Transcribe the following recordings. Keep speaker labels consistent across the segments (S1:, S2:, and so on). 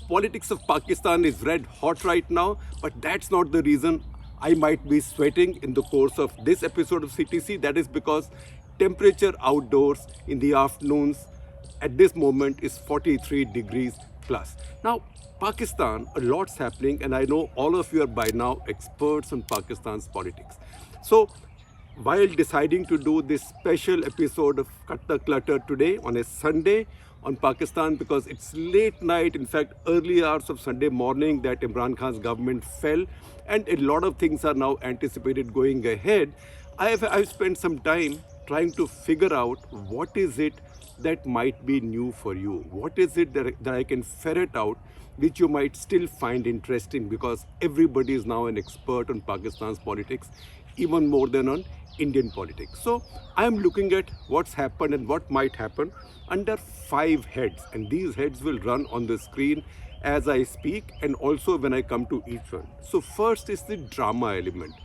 S1: politics of Pakistan is red hot right now, but that's not the reason I might be sweating in the course of this episode of CTC. That is because temperature outdoors in the afternoons at this moment is 43 degrees plus. Now, Pakistan, a lot's happening, and I know all of you are by now experts on Pakistan's politics. So, while deciding to do this special episode of Cut the Clutter today on a Sunday on Pakistan, because it's late night, in fact, early hours of Sunday morning that Imran Khan's government fell, and a lot of things are now anticipated going ahead, I've spent some time trying to figure out what is it that might be new for you. What is it that I can ferret out which you might still find interesting, because everybody is now an expert on Pakistan's politics, even more than on Indian politics. So I'm looking at what's happened and what might happen under 5 heads, and these heads will run on the screen as I speak and also when I come to each one. So first is the drama element.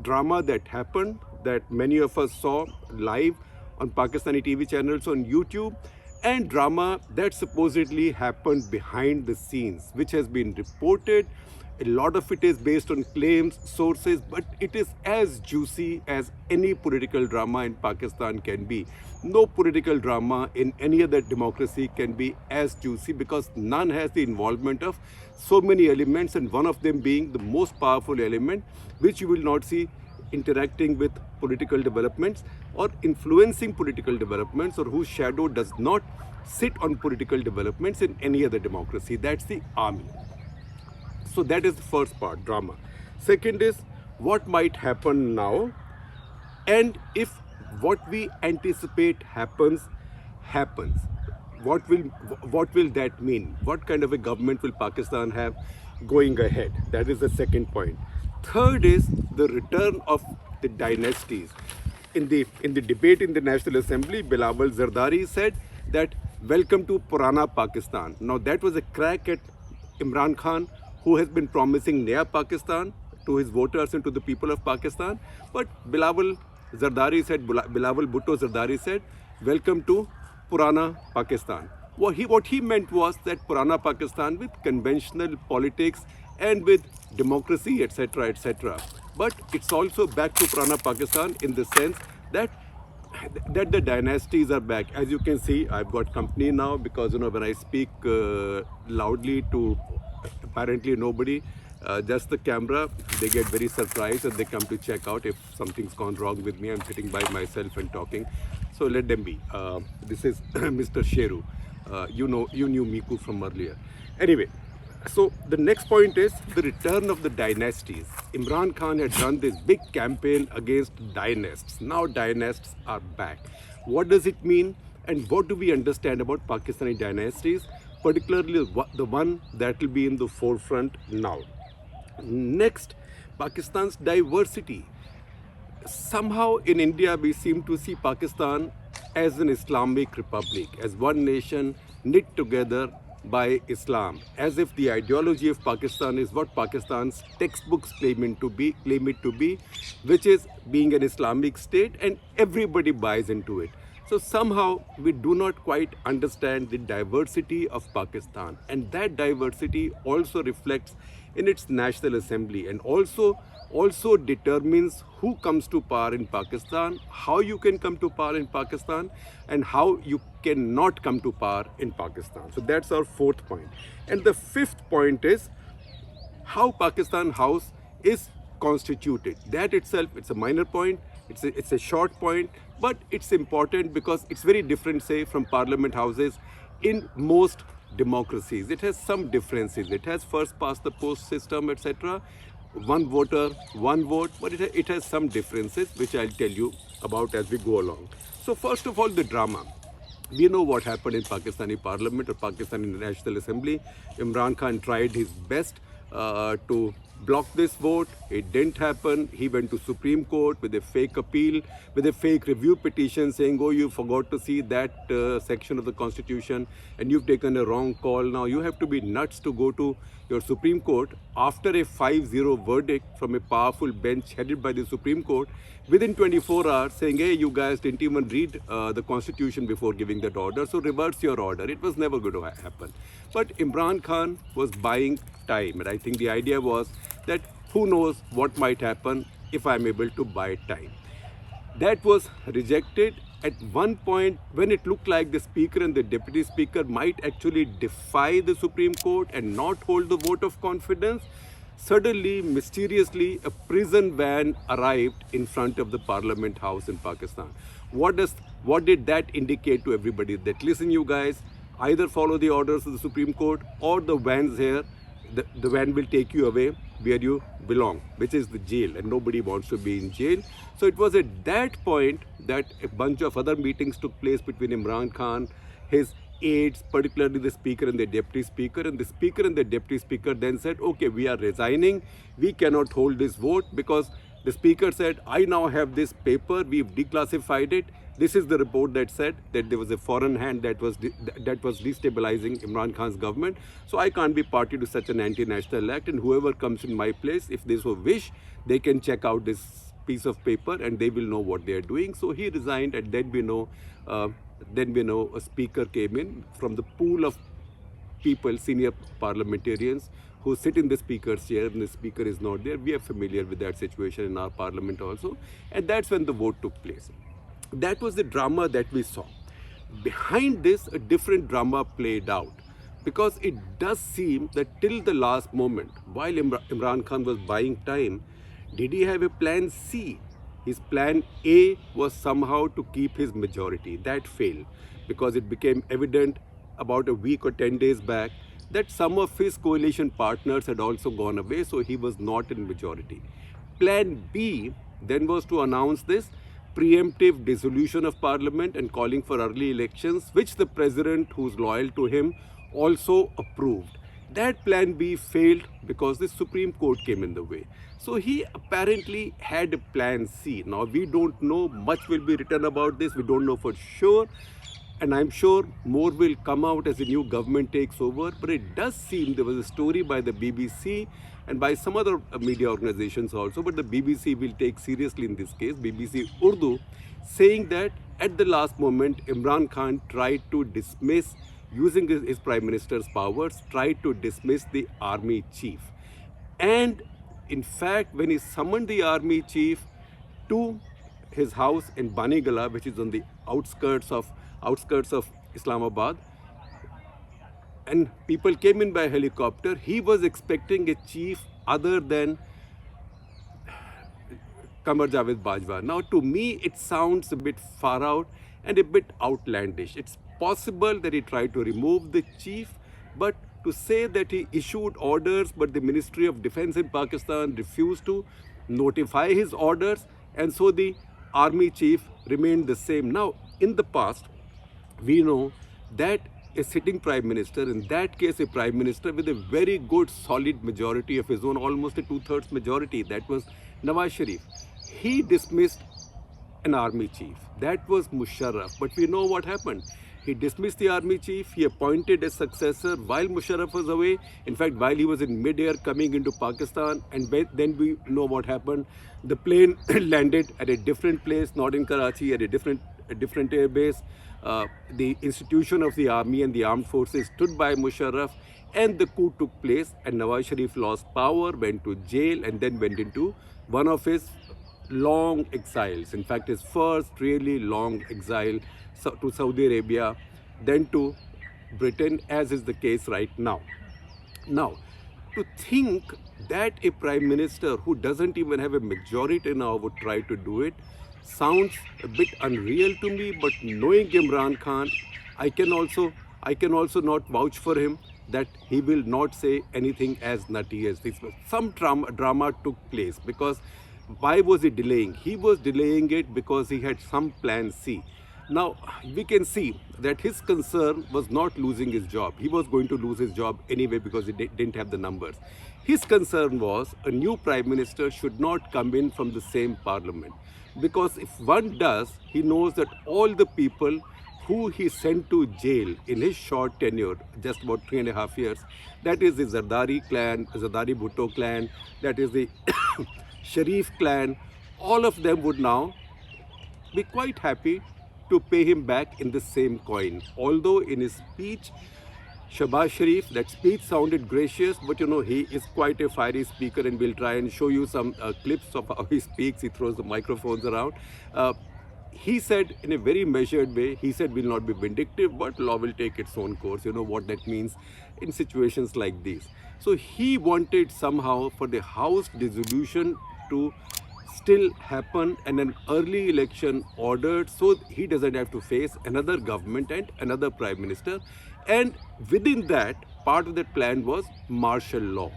S1: Drama that happened, that many of us saw live on Pakistani TV channels on YouTube, and drama that supposedly happened behind the scenes, which has been reported. A lot of it is based on claims, sources, but it is as juicy as any political drama in Pakistan can be. No political drama in any other democracy can be as juicy, because none has the involvement of so many elements, and one of them being the most powerful element, which you will not see interacting with political developments or influencing political developments, or whose shadow does not sit on political developments in any other democracy. That's the army. So that is the first part, drama. Second is what might happen now, and if what we anticipate happens. What will that mean? What kind of a government will Pakistan have going ahead? That is the second point. Third is the return of the dynasties. In the debate in the National Assembly, Bilawal Zardari said that welcome to Purana Pakistan. Now that was a crack at Imran Khan, who has been promising Naya Pakistan to his voters and to the people of Pakistan. But Bilawal Bhutto Zardari said, welcome to Purana Pakistan. What he meant was that Purana Pakistan with conventional politics and with democracy, etc., etc. But it's also back to Purana Pakistan in the sense that the dynasties are back. As you can see, I've got company now, because when I speak loudly to apparently nobody, just the camera, they get very surprised and they come to check out if something's gone wrong with me. I'm sitting by myself and talking, so let them be. This is Mr. Sheru. You knew Miku from earlier. Anyway, so the next point is the return of the dynasties. Imran Khan had done this big campaign against dynasts. Now dynasts are back. What does it mean, and what do we understand about Pakistani dynasties, particularly the one that will be in the forefront now? Next, Pakistan's diversity. Somehow in India we seem to see Pakistan as an Islamic republic, as one nation knit together by Islam, as if the ideology of Pakistan is what Pakistan's textbooks claim it to be, which is being an Islamic state, and everybody buys into it. So somehow we do not quite understand the diversity of Pakistan, and that diversity also reflects in its National Assembly, and also determines who comes to power in Pakistan, how you can come to power in Pakistan, and how you cannot come to power in Pakistan. So that's our fourth point. And the fifth point is how Pakistan House is constituted. That itself, it's a minor point, it's a short point, but it's important because it's very different, say, from parliament houses in most democracies. It has some differences. It has first past the post system, etc. One voter, one vote, but it has some differences, which I'll tell you about as we go along. So first of all, the drama. We know what happened in Pakistani Parliament or Pakistani National Assembly. Imran Khan tried his best to blocked this vote. It didn't happen. He went to Supreme Court with a fake appeal, with a fake review petition saying, oh, you forgot to see that section of the Constitution and you've taken a wrong call. Now you have to be nuts to go to your Supreme Court after a 5-0 verdict from a powerful bench headed by the Supreme Court within 24 hours saying, hey, you guys didn't even read the Constitution before giving that order, so reverse your order. It was never going to happen. But Imran Khan was buying time, and I think the idea was that who knows what might happen if I'm able to buy time. That was rejected at one point when it looked like the speaker and the deputy speaker might actually defy the Supreme Court and not hold the vote of confidence. Suddenly, mysteriously, a prison van arrived in front of the Parliament House in Pakistan. What did that indicate to everybody? That listen, you guys, either follow the orders of the Supreme Court or the van's here. The van will take you away where you belong, which is the jail, and nobody wants to be in jail. So it was at that point that a bunch of other meetings took place between Imran Khan, his aides, particularly the speaker and the deputy speaker, and the speaker and the deputy speaker then said, okay, we are resigning, we cannot hold this vote, because the speaker said, I now have this paper, we've declassified it. This is the report that said that there was a foreign hand that was destabilizing Imran Khan's government. So I can't be party to such an anti-national act, and whoever comes in my place, if they so wish, they can check out this piece of paper and they will know what they are doing. So he resigned, and then we know a speaker came in from the pool of people, senior parliamentarians who sit in the speaker's chair, and the speaker is not there. We are familiar with that situation in our parliament also, and that's when the vote took place. That was the drama that we saw. Behind this, a different drama played out, because it does seem that till the last moment, while Imran Khan was buying time, did he have a plan C? His plan A was somehow to keep his majority. That failed, because it became evident about a week or 10 days back that some of his coalition partners had also gone away, so he was not in majority. Plan B then was to announce this preemptive dissolution of parliament and calling for early elections, which the president, who's loyal to him, also approved. That plan B failed because the Supreme Court came in the way. So he apparently had a plan C. Now we don't know, much will be written about this, we don't know for sure, and I'm sure more will come out as the new government takes over. But it does seem there was a story by the BBC and by some other media organizations also, but the BBC will take seriously in this case, BBC Urdu, saying that at the last moment, Imran Khan tried to dismiss, using his prime minister's powers, tried to dismiss the army chief. And in fact, when he summoned the army chief to his house in Banigala, which is on the outskirts of Islamabad, and people came in by helicopter, he was expecting a chief other than Qamar Javed Bajwa. Now, to me, it sounds a bit far out and a bit outlandish. It's possible that he tried to remove the chief, but to say that he issued orders, but the Ministry of Defense in Pakistan refused to notify his orders, and so the army chief remained the same. Now, in the past, we know that a sitting prime minister, in that case a prime minister with a very good solid majority of his own, almost a 2/3 majority, that was Nawaz Sharif, he dismissed an army chief. That was Musharraf. But we know what happened. He dismissed the army chief, he appointed a successor while Musharraf was away, in fact while he was in mid-air coming into Pakistan, and then we know what happened. The plane landed at a different place, not in Karachi, at a different air base. The institution of the army and the armed forces stood by Musharraf, and the coup took place, and Nawaz Sharif lost power, went to jail, and then went into one of his long exiles. In fact, his first really long exile to Saudi Arabia, then to Britain, as is the case right now. Now, to think that a prime minister who doesn't even have a majority now would try to do it sounds a bit unreal to me. But knowing Imran Khan, I can also not vouch for him that he will not say anything as nutty as this. Some drama took place, because why was he delaying? He was delaying it because he had some plan C. Now, we can see that his concern was not losing his job. He was going to lose his job anyway because he didn't have the numbers. His concern was a new prime minister should not come in from the same parliament. Because if one does, he knows that all the people who he sent to jail in his short tenure, just about 3.5 years, that is the Zardari clan, Zardari Bhutto clan, that is the Sharif clan, all of them would now be quite happy to pay him back in the same coin. Although in his speech, Shehbaz Sharif, that speech sounded gracious, but he is quite a fiery speaker, and we'll try and show you some clips of how he speaks. He throws the microphones around. He said in a very measured way, he said we'll not be vindictive, but law will take its own course. You know what that means in situations like these. So he wanted somehow for the House dissolution to still happen and an early election ordered so he doesn't have to face another government and another prime minister. And within that, part of that plan was martial law.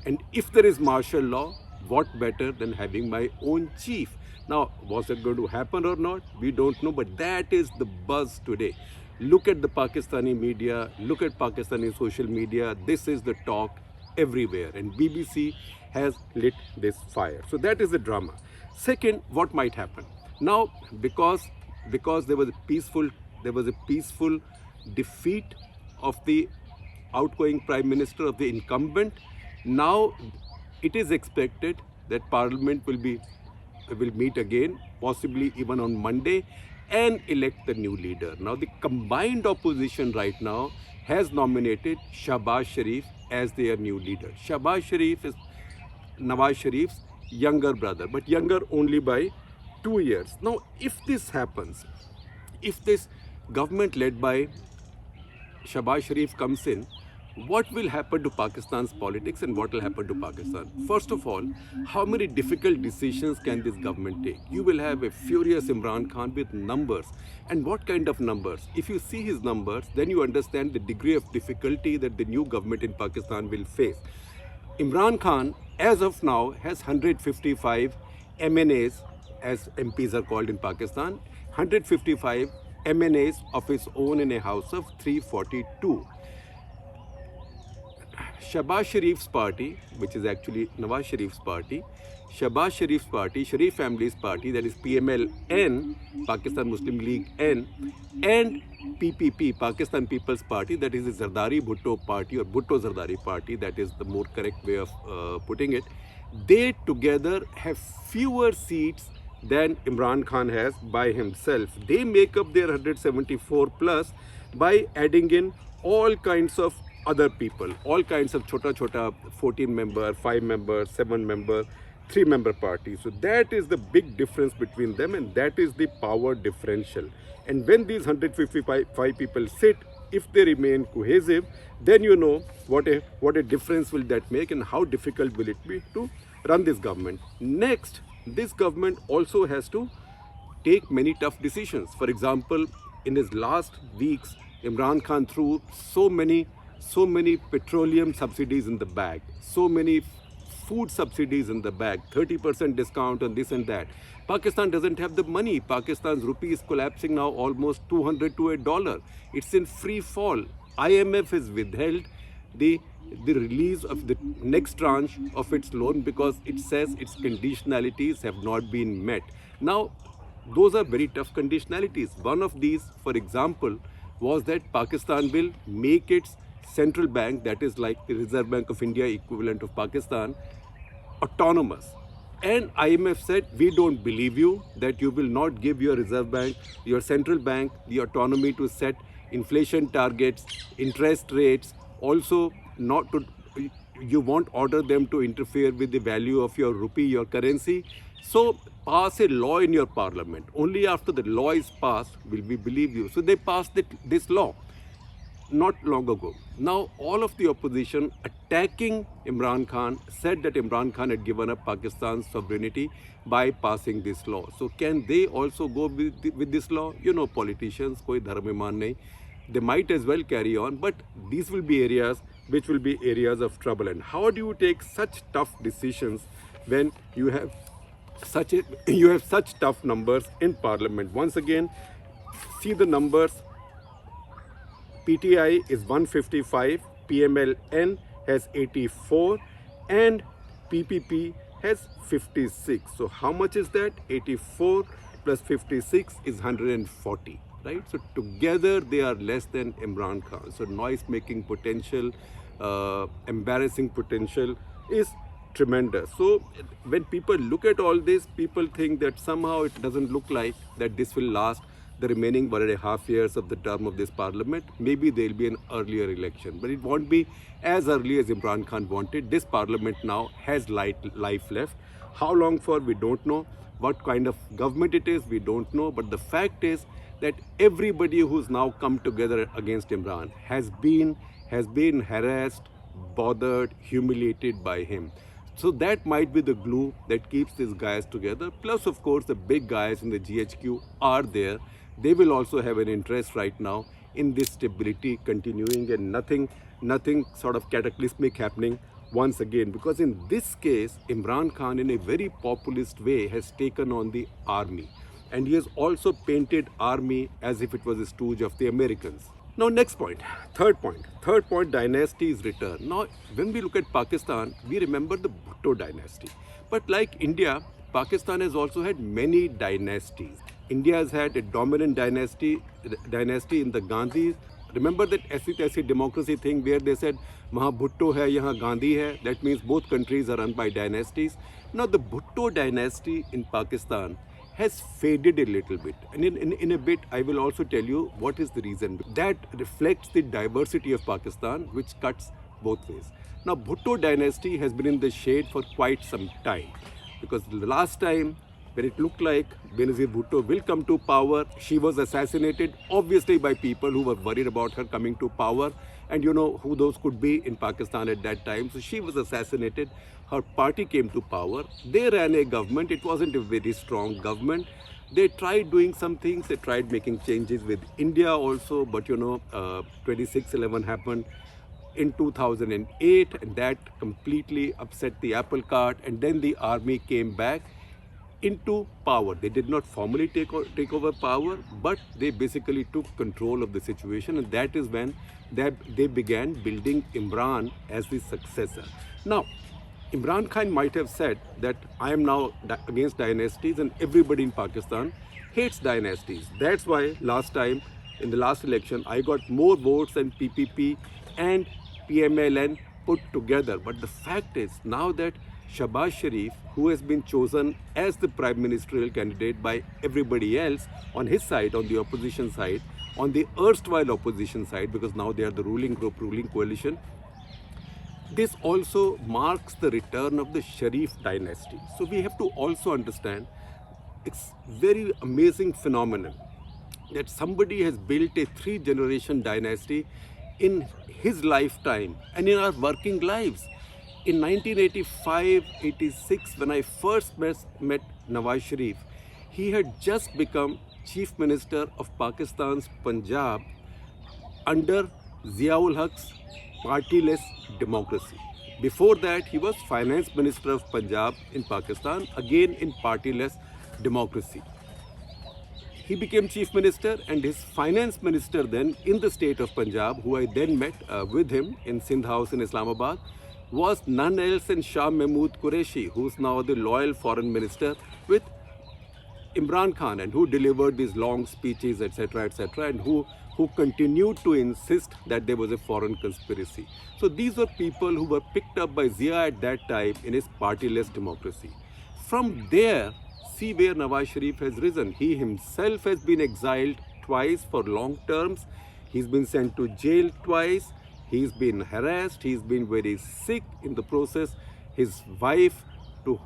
S1: And if there is martial law, what better than having my own chief? Now, was it going to happen or not? We don't know, but that is the buzz today. Look at the Pakistani media, look at Pakistani social media. This is the talk everywhere, and BBC has lit this fire. So that is the drama. Second, what might happen now, because there was a peaceful defeat of the outgoing prime minister, of the incumbent. Now it is expected that Parliament will meet again, possibly even on Monday, and elect the new leader. Now the combined opposition right now has nominated Shehbaz Sharif as their new leader. Shehbaz Sharif is Nawaz Sharif's younger brother, but younger only by 2 years. Now, if this happens, if this government led by Shehbaz Sharif comes in, what will happen to Pakistan's politics and what will happen to Pakistan? First of all, how many difficult decisions can this government take? You will have a furious Imran Khan with numbers. And what kind of numbers? If you see his numbers, then you understand the degree of difficulty that the new government in Pakistan will face. Imran Khan, as of now, has 155 MNAs, as MPs are called in Pakistan, 155 MNAs of his own in a house of 342. Shehbaz Sharif's party, which is actually Nawaz Sharif's party, Shehbaz Sharif's party, Sharif family's party, that is PML N, Pakistan Muslim League N, and PPP, Pakistan People's Party, that is the Zardari Bhutto party, or Bhutto Zardari party, that is the more correct way of putting it. They together have fewer seats than Imran Khan has by himself. They make up their 174 plus by adding in all kinds of other people, all kinds of chota 14 member, 5 member, 7 member, 3 member parties. So that is the big difference between them, and that is the power differential. And when these 155 people sit, if they remain cohesive, then you know what a difference will that make and how difficult will it be to run this government. Next, this government also has to take many tough decisions. For example, in his last weeks, Imran Khan threw so many petroleum subsidies in the bag, so many food subsidies in the bag, 30% discount on this and that. Pakistan doesn't have the money. Pakistan's rupee is collapsing now almost 200 to $1. It's in free fall. IMF has withheld the release of the next tranche of its loan because it says its conditionalities have not been met. Now, those are very tough conditionalities. One of these, for example, was that Pakistan will make its central bank, that is like the Reserve Bank of India equivalent of Pakistan, autonomous. And IMF said, we don't believe you that you will not give your Reserve Bank, your central bank, the autonomy to set inflation targets, interest rates, also not to, you won't order them to interfere with the value of your rupee, your currency. So pass a law in your parliament. Only after the law is passed will we believe you. So they passed this law not long ago. Now all of the opposition attacking Imran Khan said that Imran Khan had given up Pakistan's sovereignty by passing this law. So can they also go with this law? You know, politicians, koi dharm iman nahi. They might as well carry on, but these will be areas which will be areas of trouble. And how do you take such tough decisions when you have such tough numbers in parliament? Once again, See the numbers. PTI is 155, PMLN has 84, and PPP has 56. So how much is that? 84 plus 56 is 140, right? So together they are less than Imran Khan. So noise making potential, embarrassing potential is tremendous. So when people look at all this, people think that somehow it doesn't look like that this will last the remaining 1.5 years of the term of this parliament. Maybe there will be an earlier election, but it won't be as early as Imran Khan wanted. This parliament now has life left. How long for, we don't know. What kind of government it is, we don't know. But the fact is that everybody who's now come together against Imran has been harassed, bothered, humiliated by him. So that might be the glue that keeps these guys together. Plus, of course, the big guys in the GHQ are there. They will also have an interest right now in this stability continuing and nothing sort of cataclysmic happening once again. Because in this case, Imran Khan, in a very populist way, has taken on the army. And he has also painted army as if it was a stooge of the Americans. Now, next point, third point, Dynasties return. Now, when we look at Pakistan, we remember the Bhutto dynasty. But like India, Pakistan has also had many dynasties. India has had a dominant dynasty in the Gandhis. Remember that ऐसी democracy thing where they said, वहाँ Bhutto है, यहाँ Gandhi है. That means both countries are run by dynasties. Now, the Bhutto dynasty in Pakistan has faded a little bit, and in a bit I will also tell you what is the reason. That reflects the diversity of Pakistan, which cuts both ways. Now, Bhutto dynasty has been in the shade for quite some time, because the last time when it looked like Benazir Bhutto will come to power, she was assassinated, obviously by people who were worried about her coming to power, and you know who those could be in Pakistan at that time. So she was assassinated. Her party came to power. They ran a government. It wasn't a very strong government. They tried doing some things. They tried making changes with India also. But you know, 26/11 happened in 2008, and that completely upset the apple cart. And then the army came back into power. They did not formally take over power, but they basically took control of the situation. And that is when they began building Imran as the successor. Now, Imran Khan might have said that I am now against dynasties, and everybody in Pakistan hates dynasties. That's why last time, in the last election, I got more votes than PPP and PMLN put together. But the fact is, now that Shehbaz Sharif, who has been chosen as the prime ministerial candidate by everybody else on his side, on the opposition side, on the erstwhile opposition side, because now they are the ruling group, ruling coalition, this also marks the return of the Sharif dynasty. So we have to also understand, it's very amazing phenomenon that somebody has built a 3-generation dynasty in his lifetime and in our working lives. In 1985-86, when I first met Nawaz Sharif, he had just become Chief Minister of Pakistan's Punjab under Ziaul Haq's partyless democracy. Before that, he was Finance Minister of Punjab in Pakistan, again in partyless democracy. He became Chief Minister, and his Finance Minister then in the state of Punjab, who I then met with him in Sindh House in Islamabad, was none else than Shah Mahmood Qureshi, who's now the loyal foreign minister with Imran Khan, and who delivered these long speeches, etc., and who continued to insist that there was a foreign conspiracy. So these were people who were picked up by Zia at that time in his partyless democracy. From there, see where Nawaz Sharif has risen. He himself has been exiled twice for long terms. He's been sent to jail twice. He's been harassed. He's been very sick in the process. His wife, to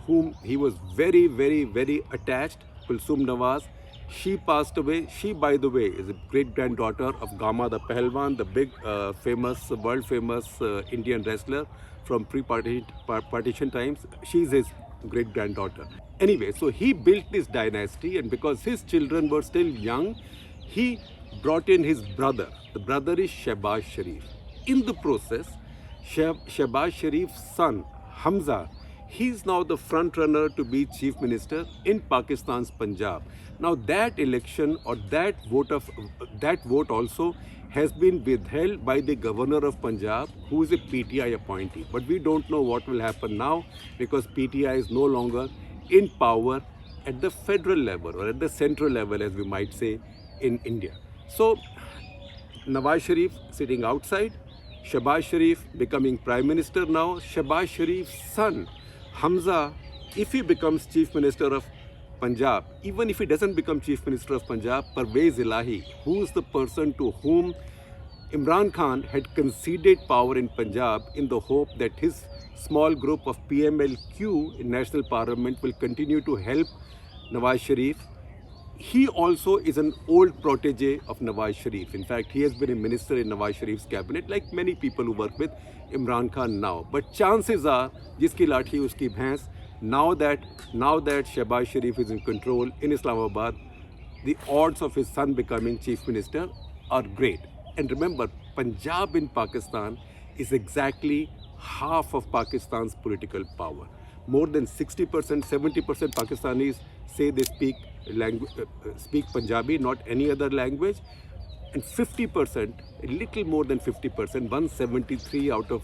S1: whom he was very, very, very attached, Kulsum Nawaz, she passed away. She, by the way, is a great-granddaughter of Gama the Pahalwan, the big, world-famous Indian wrestler from pre-partition times. She's his great-granddaughter. Anyway, so he built this dynasty, and because his children were still young, he brought in his brother. The brother is Shehbaz Sharif. In the process, Shehbaz Sharif's son, Hamza, He's now the front runner to be chief minister in Pakistan's Punjab. Now that election or that vote also has been withheld by the governor of Punjab, who is a PTI appointee. But we don't know what will happen now because PTI is no longer in power at the federal level or at the central level, as we might say in India. So Nawaz Sharif sitting outside, Shehbaz Sharif becoming Prime Minister now. Shehbaz Sharif's son, Hamza, if he becomes Chief Minister of Punjab, even if he doesn't become Chief Minister of Punjab, Parvez Ilahi, who is the person to whom Imran Khan had conceded power in Punjab in the hope that his small group of PMLQ in National Parliament will continue to help Nawaz Sharif. He also is an old protege of Nawaz Sharif. In fact, he has been a minister in Nawaz Sharif's cabinet, like many people who work with Imran Khan now. But chances are, jiski lathi uski bhains, now that Shehbaz Sharif is in control in Islamabad, the odds of his son becoming chief minister are great. And remember, Punjab in Pakistan is exactly half of Pakistan's political power. More than 60%, 70% Pakistanis say they speak Punjabi, not any other language. And 50%, a little more than 50%, 173 out of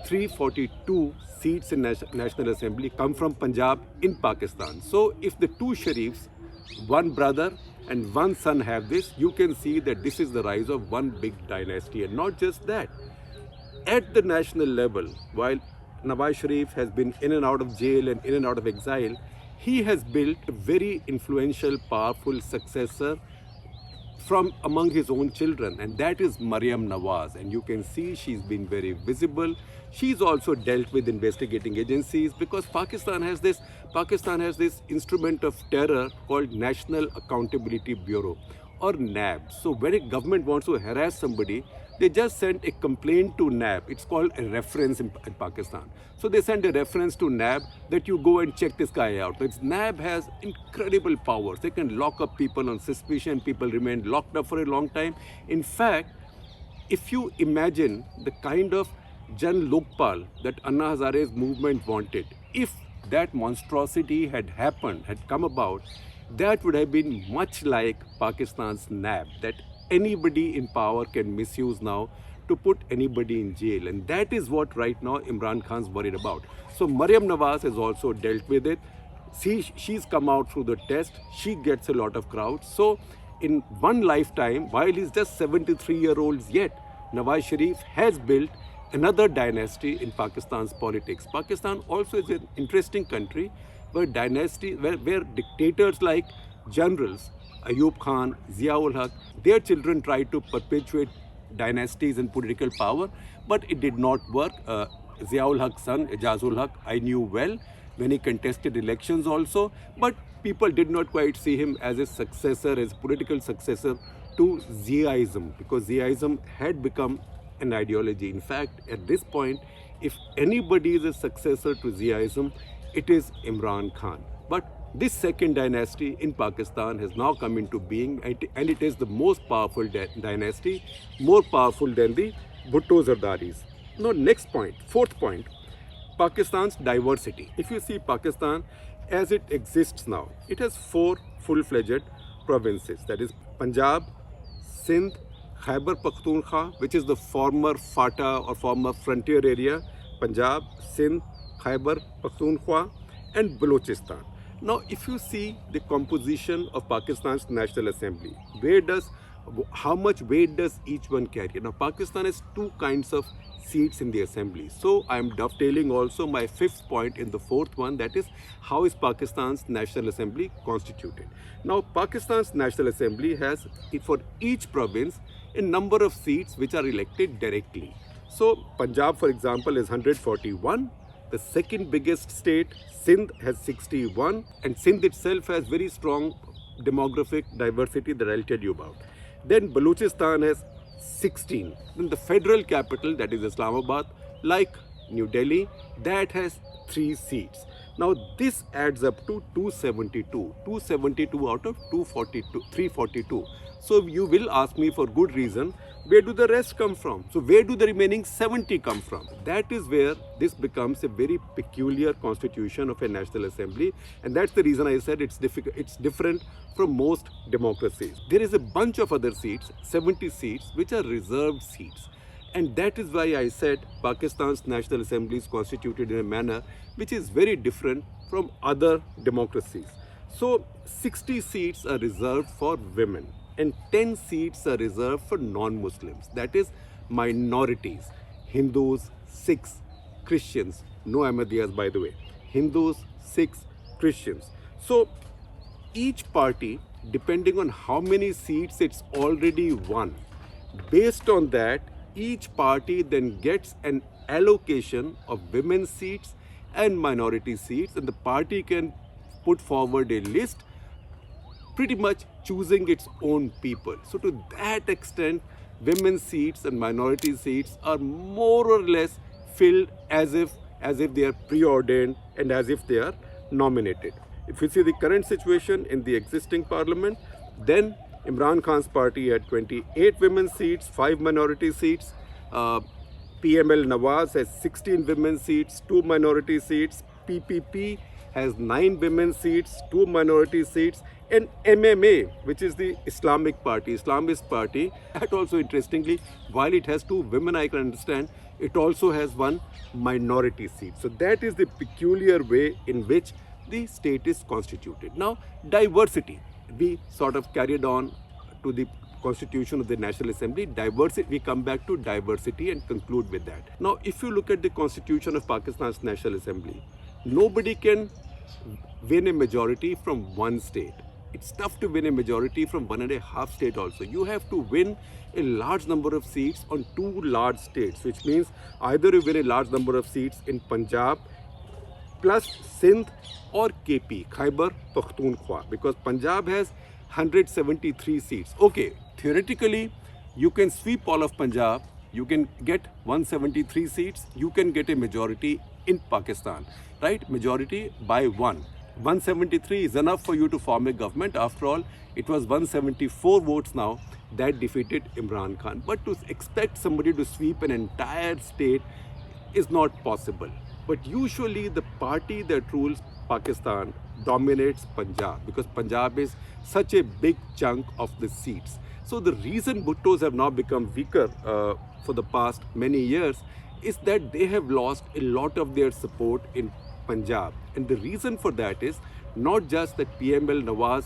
S1: 342 seats in National Assembly come from Punjab in Pakistan. So if the two Sharifs, one brother and one son have this, you can see that this is the rise of one big dynasty. And not just that, at the national level, while Nawaz Sharif has been in and out of jail and in and out of exile, he has built a very influential, powerful successor from among his own children, and that is Maryam Nawaz. And you can see she's been very visible. She's also dealt with investigating agencies because Pakistan has this instrument of terror called National Accountability Bureau, or NAB. So when a government wants to harass somebody, they just send a complaint to NAB. It's called a reference in Pakistan. So they send a reference to NAB that you go and check this guy out. But NAB has incredible powers. They can lock up people on suspicion. People remain locked up for a long time. In fact, if you imagine the kind of Jan Lokpal that Anna Hazare's movement wanted, if that monstrosity had happened, had come about, that would have been much like Pakistan's NAB, that anybody in power can misuse now to put anybody in jail. And that is what right now Imran Khan's worried about. So Maryam Nawaz has also dealt with it. She's come out through the test. She gets a lot of crowds. So in one lifetime, while he's just 73-year-old yet, Nawaz Sharif has built another dynasty in Pakistan's politics. Pakistan also is an interesting country where where dictators like generals, Ayub Khan, Zia-ul Haq, their children tried to perpetuate dynasties and political power, but it did not work. Zia-ul Haq's son, Ejazul Haq, I knew well when he contested elections also, but people did not quite see him as a successor, as a political successor to Ziaism, because Ziaism had become an ideology. In fact, at this point, if anybody is a successor to Ziaism, it is Imran Khan. But this second dynasty in Pakistan has now come into being, and it is the most powerful dynasty, more powerful than the Bhutto Zardaris. Now, next point, fourth point, Pakistan's diversity. If you see Pakistan as it exists now, it has 4 full-fledged provinces, that is Punjab, Sindh, Khyber Pakhtunkhwa, which is the former FATA or former frontier area, Punjab, Sindh, Khyber Pakhtunkhwa, and Balochistan. Now, if you see the composition of Pakistan's National Assembly, how much weight does each one carry? Now, Pakistan has 2 kinds of seats in the assembly. So, I am dovetailing also my 5th point in the 4th one, that is, how is Pakistan's National Assembly constituted? Now, Pakistan's National Assembly has, for each province, a number of seats which are elected directly. So, Punjab, for example, is 141. The second biggest state, Sindh, has 61, and Sindh itself has very strong demographic diversity that I'll tell you about. Then Balochistan has 16. Then the federal capital, that is Islamabad, like New Delhi, that has 3 seats. Now this adds up to 272 out of 342. So you will ask me for good reason, Where do the rest come from? So where do the remaining 70 come from? That is where this becomes a very peculiar constitution of a National Assembly, and that's the reason I said it's different from most democracies. There is a bunch of other seats, 70 seats, which are reserved seats. And that is why I said Pakistan's National Assembly is constituted in a manner which is very different from other democracies. So 60 seats are reserved for women and 10 seats are reserved for non-Muslims, that is minorities, Hindus, Sikhs, Christians, no Ahmadiyyas by the way, Hindus, Sikhs, Christians. So each party, depending on how many seats it's already won, based on that, each party then gets an allocation of women's seats and minority seats, and the party can put forward a list pretty much choosing its own people. So to that extent, women's seats and minority seats are more or less filled as if they are preordained and as if they are nominated. If you see the current situation in the existing parliament, then Imran Khan's party had 28 women's seats, 5 minority seats. PML Nawaz has 16 women's seats, 2 minority seats. PPP has 9 women's seats, 2 minority seats. And MMA, which is the Islamist party, that also interestingly, while it has 2 women, I can understand, it also has 1 minority seat. So that is the peculiar way in which the state is constituted. Now, diversity. We sort of carried on to the constitution of the National Assembly. Diversity, we come back to diversity and conclude with that. Now, if you look at the constitution of Pakistan's National Assembly, nobody can win a majority from one state. It's tough to win a majority from 1.5 states also. You have to win a large number of seats on 2 large states, which means either you win a large number of seats in Punjab plus Sindh or KP, Khyber Pakhtunkhwa, because Punjab has 173 seats. Okay, theoretically, you can sweep all of Punjab, you can get 173 seats, you can get a majority in Pakistan, right? Majority by 1. 173 is enough for you to form a government. After all, it was 174 votes now that defeated Imran Khan. But to expect somebody to sweep an entire state is not possible. But usually the party that rules Pakistan dominates Punjab because Punjab is such a big chunk of the seats. So the reason Bhuttos have now become weaker for the past many years is that they have lost a lot of their support in Punjab. And the reason for that is not just that PML Nawaz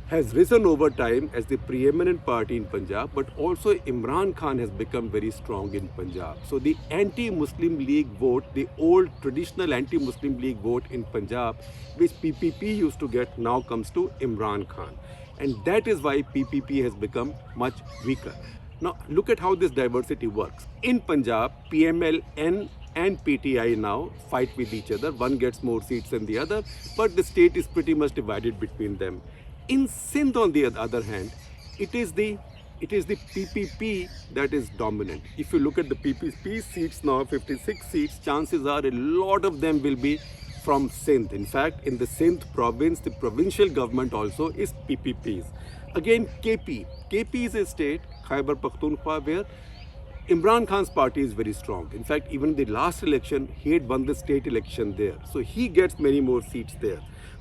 S1: has risen over time as the preeminent party in Punjab, but also Imran Khan has become very strong in Punjab. So the anti-Muslim League vote, the old traditional anti-Muslim League vote in Punjab, which PPP used to get, now comes to Imran Khan. And that is why PPP has become much weaker. Now look at how this diversity works. In Punjab, PML-N and PTI now fight with each other. One gets more seats than the other, but the state is pretty much divided between them. In Sindh, on the other hand, it is the PPP that is dominant. If you look at the PPP seats now, 56 seats, chances are a lot of them will be from Sindh. In fact, in the Sindh province, the provincial government also is PPPs. Again, KP. KP is a state, Khyber Pakhtunkhwa, where Imran Khan's party is very strong. In fact, even in the last election, he had won the state election there. So he gets many more seats there.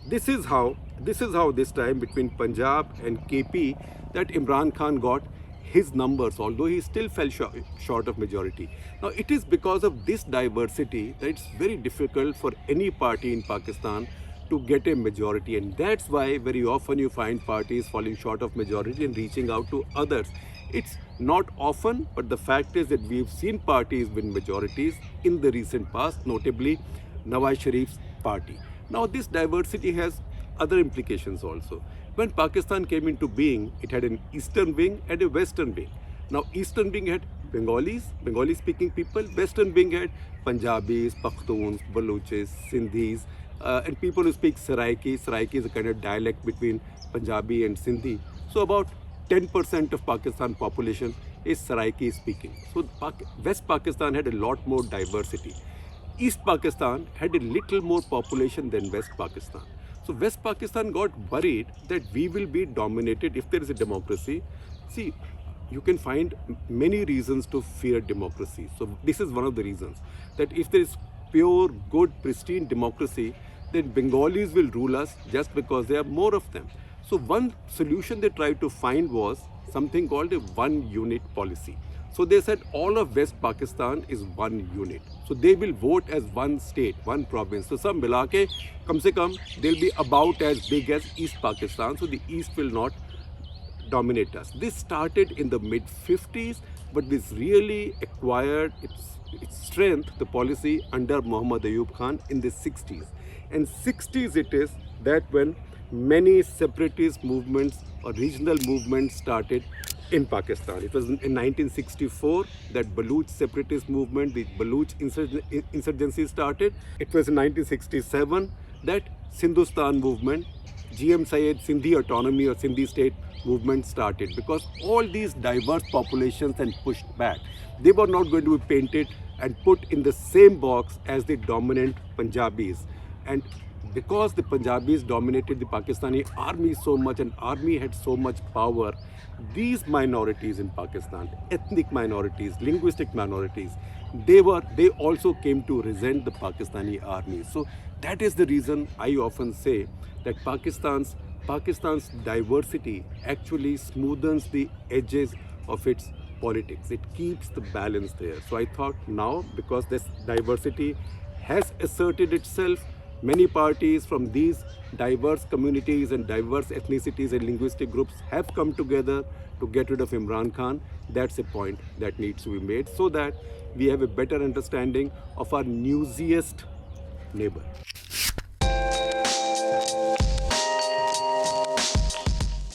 S1: This is how this time between Punjab and KP that Imran Khan got his numbers, although he still fell short of majority. Now it is because of this diversity that it's very difficult for any party in Pakistan to get a majority, and that's why very often you find parties falling short of majority and reaching out to others. It's not often, but the fact is that we've seen parties win majorities in the recent past, notably Nawaz Sharif's party. Now this diversity has other implications also. When Pakistan came into being, it had an eastern wing and a western wing. Now eastern wing had Bengali speaking people, western wing had Punjabis, Pakhtuns, Baluchis, Sindhis, and people who speak Saraiki. Saraiki is a kind of dialect between Punjabi and Sindhi. So about 10% of Pakistan population is Saraiki speaking. So West Pakistan had a lot more diversity. East Pakistan had a little more population than West Pakistan. So West Pakistan got worried that we will be dominated if there is a democracy. See, you can find many reasons to fear democracy. So this is one of the reasons, that if there is pure, good, pristine democracy, then Bengalis will rule us just because there are more of them. So one solution they tried to find was something called a one unit policy. So they said all of West Pakistan is one unit. So they will vote as one state, one province. So some milake, kam se kam, they'll be about as big as East Pakistan. So the East will not dominate us. This started in the mid-50s, but this really acquired its strength, the policy, under Muhammad Ayub Khan in the 60s. And 60s it is that when many separatist movements or regional movements started in Pakistan. It was in 1964 that Baluch separatist movement, the Baluch insurgency started. It was in 1967 that Sindhustan movement, GM Syed Sindhi autonomy or Sindhi state movement started, because all these diverse populations and pushed back. They were not going to be painted and put in the same box as the dominant Punjabis. And because the Punjabis dominated the Pakistani army so much and army had so much power, these minorities in Pakistan, ethnic minorities, linguistic minorities, they also came to resent the Pakistani army. So that is the reason I often say that Pakistan's diversity actually smoothens the edges of its politics. It keeps the balance there. So I thought now, because this diversity has asserted itself, many parties from these diverse communities and diverse ethnicities and linguistic groups have come together to get rid of Imran Khan. That's a point that needs to be made so that we have a better understanding of our newsiest neighbor.